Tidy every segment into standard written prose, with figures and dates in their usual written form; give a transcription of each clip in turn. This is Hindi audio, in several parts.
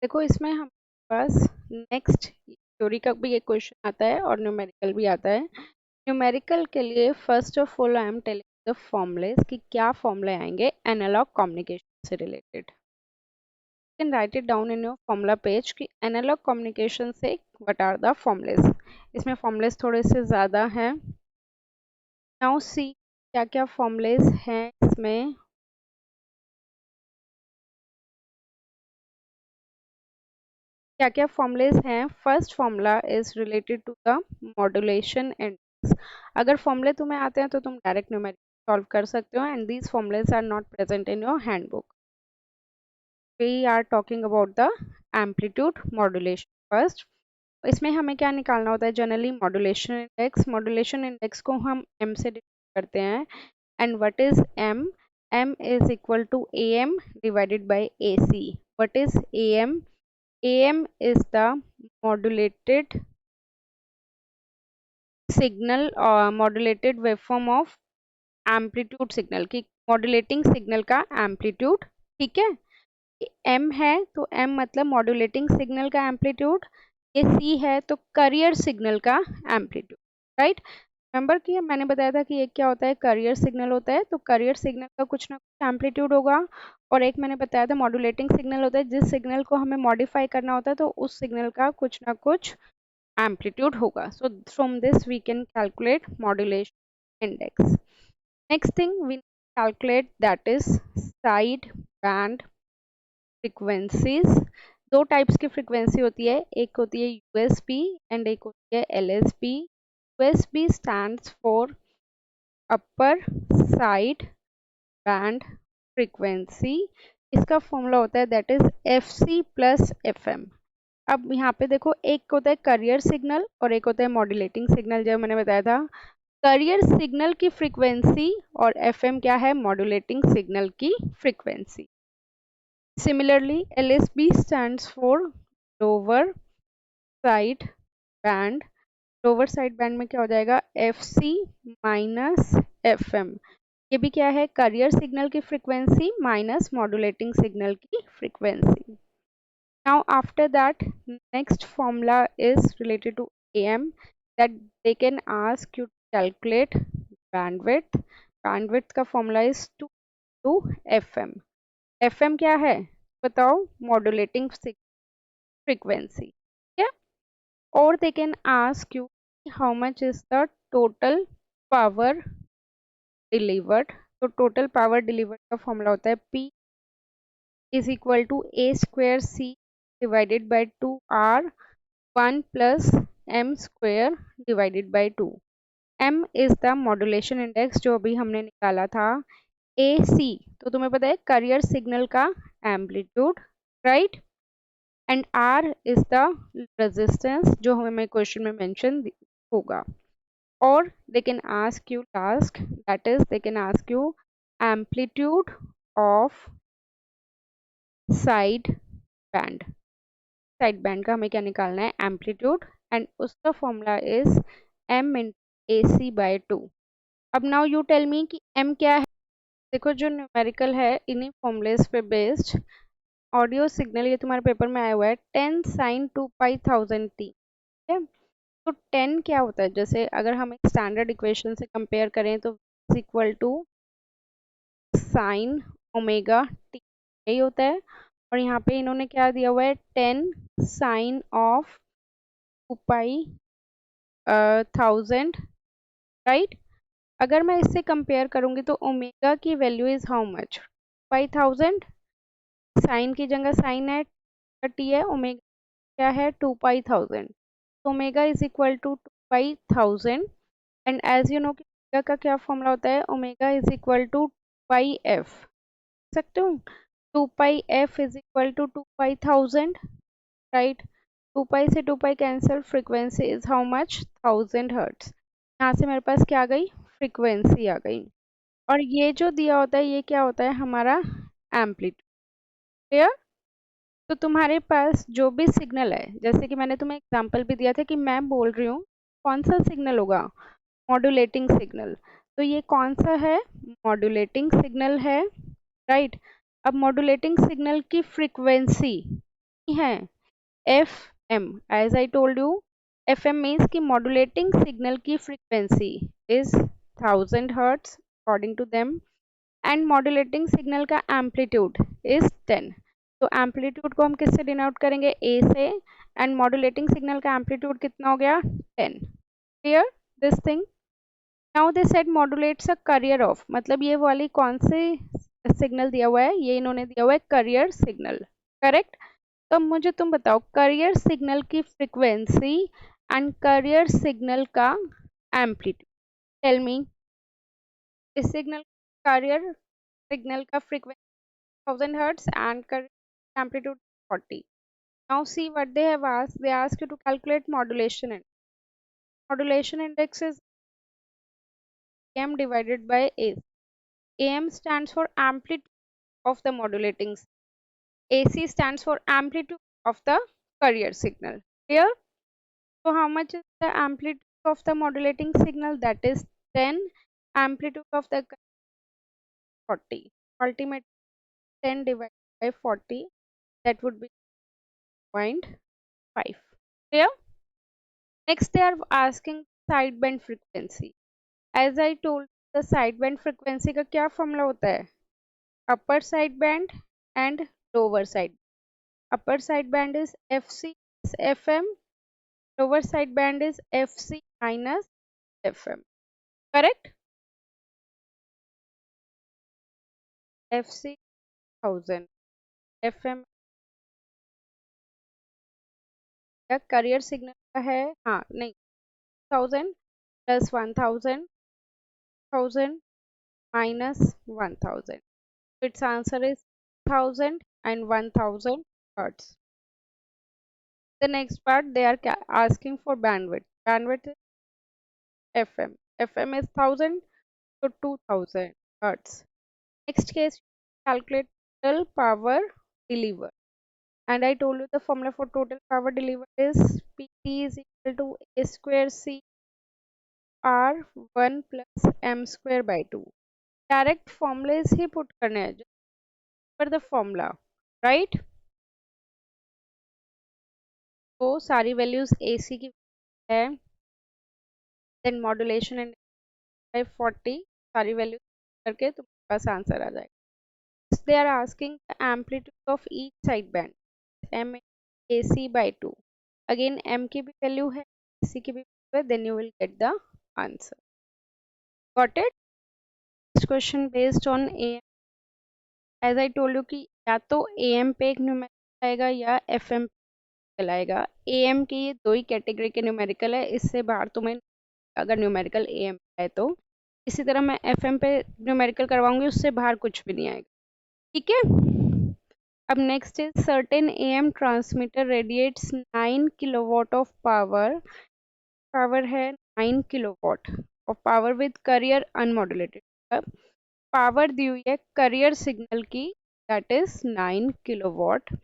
देखो इसमें हमारे पास नेक्स्ट थ्योरी का भी एक क्वेश्चन आता है और न्यूमेरिकल भी आता है। न्यूमेरिकल के लिए first of all I am telling the formulas कि क्या फॉर्मूले आएंगे एनालॉग कम्युनिकेशन से related. You can write it down in your formula page कि एनालॉग कम्युनिकेशन से व्हाट आर द फॉर्मूलेस। इसमें फॉर्मूलेस थोड़े से ज़्यादा हैं। नाउ सी क्या क्या फॉर्मूलेस हैं इसमें। क्या क्या फॉर्मूलेस हैं। First formula is related to the modulation index. अगर फॉर्मूले तुम्हें आते हैं तो तुम डायरेक्ट न्यूमेरिकल सॉल्व कर सकते हो and these formulas are not present in your handbook. We are talking about the amplitude modulation first. इसमें हमें क्या निकालना होता है generally modulation index. Modulation index को हम m से डिफाइन करते हैं and what is m। m is equal to am divided by ac। What is am? am is the modulated signal or modulated waveform of amplitude signal की modulating signal का amplitude। ठीक है, m है तो m मतलब modulating signal का amplitude, ये c है तो carrier signal का amplitude। राइट, रिमेंबर कि मैंने बताया था कि एक क्या होता है carrier signal होता है, तो carrier signal का कुछ ना कुछ amplitude होगा और एक मैंने बताया था modulating signal होता है जिस सिग्नल को हमें मॉडिफाई करना होता है तो उस सिग्नल का कुछ ना कुछ amplitude होगा. So from this we can calculate modulation index. Next thing we calculate that is side band frequencies. दो टाइप्स की फ्रीक्वेंसी होती है, एक होती है यूएसबी एंड एक होती है LSB. USB stands for upper side band frequency. इसका फॉर्मूला होता है that is F C plus F M. अब यहाँ पे देखो एक होता है करियर सिग्नल और एक होता है मॉड्यूलेटिंग सिग्नल। जब मैंने बताया था करियर सिग्नल की फ्रीक्वेंसी और एफएम क्या है मॉड्यूलेटिंग सिग्नल की frequency. Similarly LSB stands for lower side band. Lower side band में क्या हो जाएगा एफसी माइनस एफएम। ये भी क्या है करियर सिग्नल की फ्रीक्वेंसी माइनस मॉड्यूलेटिंग सिग्नल की frequency. Now after that next formula is related to AM that they can ask you to calculate bandwidth. Bandwidth का formula is 2 to FM. FM क्या है बताओ modulating frequency. Yeah, or they can ask you how much is the total power delivered. तो total power delivered का formula होता है P is equal to A square C divided by 2R 1 plus m square divided by 2. m is the modulation index जो अभी हमने निकाला था। ac तो तुम्हें पता है करियर सिग्नल का amplitude, right, and r is the resistance जो हमें क्वेश्चन में मेंशन होगा। और they can ask you task that is they can ask you amplitude of side band. Side band का हमें क्या निकालना है एम्पलीट्यूड एंड उसका formula is m into A C by 2। अब नाउ यू टेल मी कि m क्या है। देखो जो न्यूमेरिकल है इन्हीं फॉर्मूलेस पे बेस्ड ऑडियो सिग्नल, ये तुम्हारे पेपर में आया हुआ है 10 साइन 2 पाई 1000 टी। ठीक है, तो 10 क्या होता है, जैसे अगर हम एक स्टैंडर्ड इक्वेशन से कंपेयर करें तो is equal to sine omega T, यही होता है। और यहाँ पे इन्होंने क्या दिया हुआ है 10 साइन ऑफ 2 पाई 1000, राइट। अगर मैं इससे कंपेयर करूंगी तो ओमेगा की value is how much 5000। Sine की जगह साइन है टी है, ओमेगा क्या है 2 pi 1000। Omega is equal to 2 pi 1000 and as you know कि ओमेगा का क्या फॉर्मूला होता है omega is equal to pi F. सकते हो 2 pi F is equal to 2 pi 1000, right. 2 pi से 2 pi cancel, frequency is how much 1000 hertz. यहाँ से मेरे पास क्या आ गई फ्रीक्वेंसी आ गई। और ये जो दिया होता है ये क्या होता है हमारा एम्पलीट्यूड। क्लियर। तो तुम्हारे पास जो भी सिग्नल है, जैसे कि मैंने तुम्हें एग्जांपल भी दिया था कि मैं बोल रही हूँ कौन सा सिग्नल होगा मॉड्यूलेटिंग सिग्नल, तो ये कौन सा है मॉड्यूलेटिंग सिग्नल है, राइट। अब मॉड्यूलेटिंग सिग्नल की फ्रीक्वेंसी है F M, as I told you, F M means की मॉड्यूलेटिंग सिग्नल की frequency is 1000 hertz according to them, and modulating signal का एम्पलीट्यूड इज 10। तो एम्पलीट्यूड को हम किससे डिनोट करेंगे, ए से, एंड मॉड्यूलेटिंग सिग्नल का एम्पलीट्यूड कितना हो गया, 10। Clear this thing. Now they said modulates a carrier of, मतलब ये वाली कौन से सिग्नल दिया हुआ है, ये इन्होंने दिया हुआ है करियर सिग्नल, करेक्ट। तो मुझे तुम बताओ करियर सिग्नल की फ्रीक्वेंसी एंड करियर सिग्नल का एम्पलीट्यूड, टेल मी। इस सिग्नल करियर सिग्नल का frequency 1000 hertz and current amplitude 40. Now see what they have asked. They ask you to calculate modulation index. Modulation index is AM divided by AC. AM stands for amplitude of the modulating. AC stands for amplitude of the carrier signal. Clear? So how much is the amplitude of the modulating signal? That is 10. Amplitude of the 40. Ultimate 10 divided by 40. That would be 0.5. Clear? Next, they are asking sideband frequency. As I told, the sideband frequency का क्या फॉर्मूला होता है, upper sideband and lower side. Upper sideband is FC is FM, lower sideband is FC minus FM. Correct? FC 1000, FM का करियर सिग्नल का है, हाँ नहीं, 1000 plus 1000, 1000 minus 1000. Its answer is 1000 and 1000 hertz. The next part they are asking for bandwidth. Bandwidth is FM. FM is 1000 to 2000 hertz. Next case, calculate total power delivered. And I told you the formula for total power delivered is PT is equal to A square C R 1 plus M square by 2. Direct formula is he put करने हैं just for the formula, right? तो सारी values AC की है, then modulation and 40 सारी वैल्यू करके तुम्हारे पास आंसर आ जाएगा। They are asking the amplitude of each side band, M A C by 2। Again M की भी वैल्यू है, ए सी की भी वैल्यू है, then you will get the answer. Got it? Next question based on A M, as I told you कि या तो ए एम पे एक न्यूमेरिकल आएगा या एफ एम पे आएगा। ए एम की ये दो ही कैटेगरी के न्यूमेरिकल है, इससे बाहर तुम्हें अगर न्यूमेरिकल ए एम है तो, इसी तरह मैं एफ एम पे न्यूमेरिकल करवाऊंगी, उससे बाहर कुछ भी नहीं आएगा, ठीक है। अब next is certain AM transmitter radiates 9 kilowatt of power, power है 9 kilowatt of power with carrier unmodulated. Power दी हुई है करियर सिग्नल की, that is 9 kilowatt,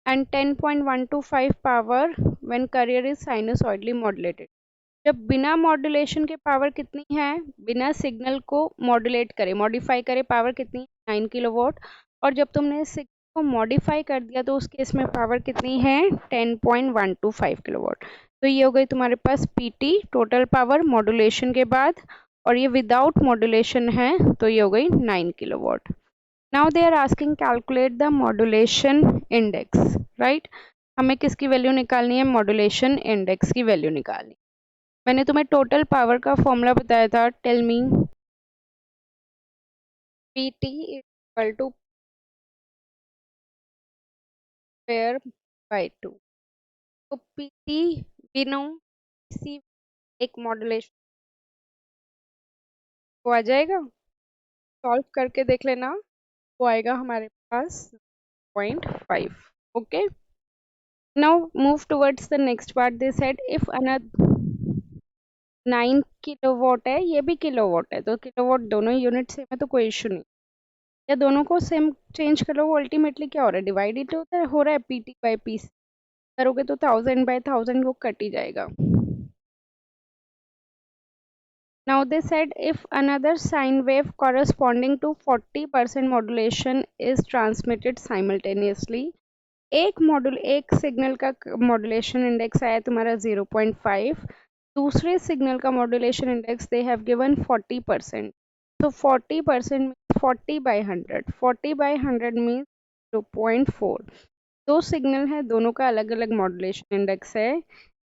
and 10.125 power when carrier is sinusoidally modulated. जब बिना मॉड्यूलेशन के पावर कितनी है, बिना सिग्नल को मॉड्यूलेट करे मॉडिफाई करे पावर कितनी है, 9 किलोवाट, और जब तुमने सिग्नल को मॉडिफाई कर दिया तो उस केस में पावर कितनी है, 10.125 किलोवाट। तो ये हो गई तुम्हारे पास पीटी टोटल पावर मॉड्यूलेशन के बाद, और ये विदाउट मॉड्यूलेशन है तो ये हो गई 9 kilowatt. Now they are asking calculate the modulation index, right. हमें किसकी वैल्यू निकालनी है, मॉड्यूलेशन इंडेक्स की वैल्यू निकालनी। मैंने तुम्हें टोटल पावर का फॉर्मूला बताया था, tell me. PT equal to square by 2। तो PT बिनो किसी एक मॉड्यूलेशन को आ जाएगा, सॉल्व करके देख लेना, वो आएगा हमारे पास 0.5। Okay, now move towards the next part. They said if another 9 kilowatt है, ये भी किलोवाट है, तो किलोवाट दोनों यूनिट सेम है तो कोई इशू नहीं, या दोनों को सेम चेंज कर लो। वो अल्टीमेटली क्या हो रहा है, डिवाइड ही तो हो रहा है, PT बाई पी करोगे तो 1000 बाई 1000 को कट ही जाएगा। Now they said if another sine wave corresponding to 40% modulation is transmitted simultaneously, एक सिग्नल का मॉड्यूलेशन इंडेक्स आया तुम्हारा 0.5, दूसरे सिग्नल का modulation index they have given 40%, तो 40% 40/100, 40/100 मीन्स 0.4। दो सिग्नल है, दोनों का अलग अलग मॉड्यूलेशन इंडेक्स है,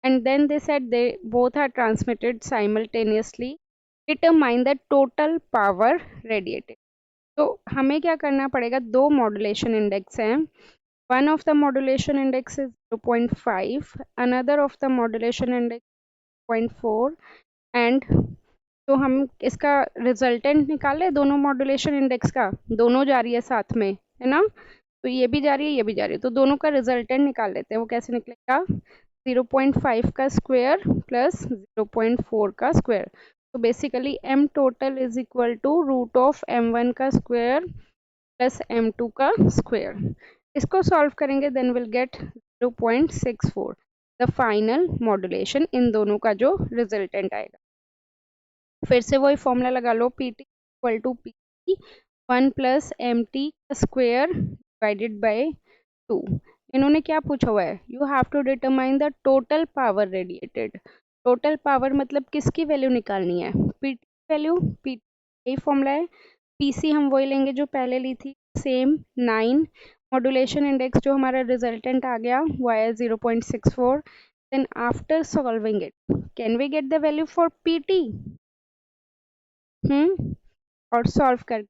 and then they said they both are transmitted simultaneously, determine the total power radiated. तो हमें क्या करना पड़ेगा, दो मॉड्यूलेशन इंडेक्स हैं, one of the modulation index is 0.5, another of the modulation index 0.4, and तो हम इसका रिजल्टेंट निकाले दोनों मॉड्यूलेशन इंडेक्स का, दोनों जा रही है साथ में, है ना, तो ये भी जा रही है ये भी जा रही है, तो दोनों का रिजल्टेंट निकाल लेते हैं। वो कैसे निकलेगा, 0.5 का स्क्वायर प्लस 0.4 का स्क्वायर, तो basically m total is equal to root of m1 का स्क्वायर प्लस m2 का स्क्वायर। इसको सॉल्व करेंगे then will get 0.64, the final modulation इन दोनों का जो रिजल्टेंट आएगा। फिर से वही फॉर्मूला लगा लो, P T equal to P 1 plus M T square divided by 2। इन्होंने क्या पूछा हुआ है, you have to determine the total power radiated. Total power मतलब किसकी वैल्यू निकालनी है, पी टी वैल्यू, पी यही फॉर्मूला है। पीसी हम वही लेंगे जो पहले ली थी, सेम 9। मॉड्यूलेशन इंडेक्स जो हमारा रिजल्टेंट आ गया वो आया 0.64। Then after solving it can we get the value for PT, और सॉल्व कर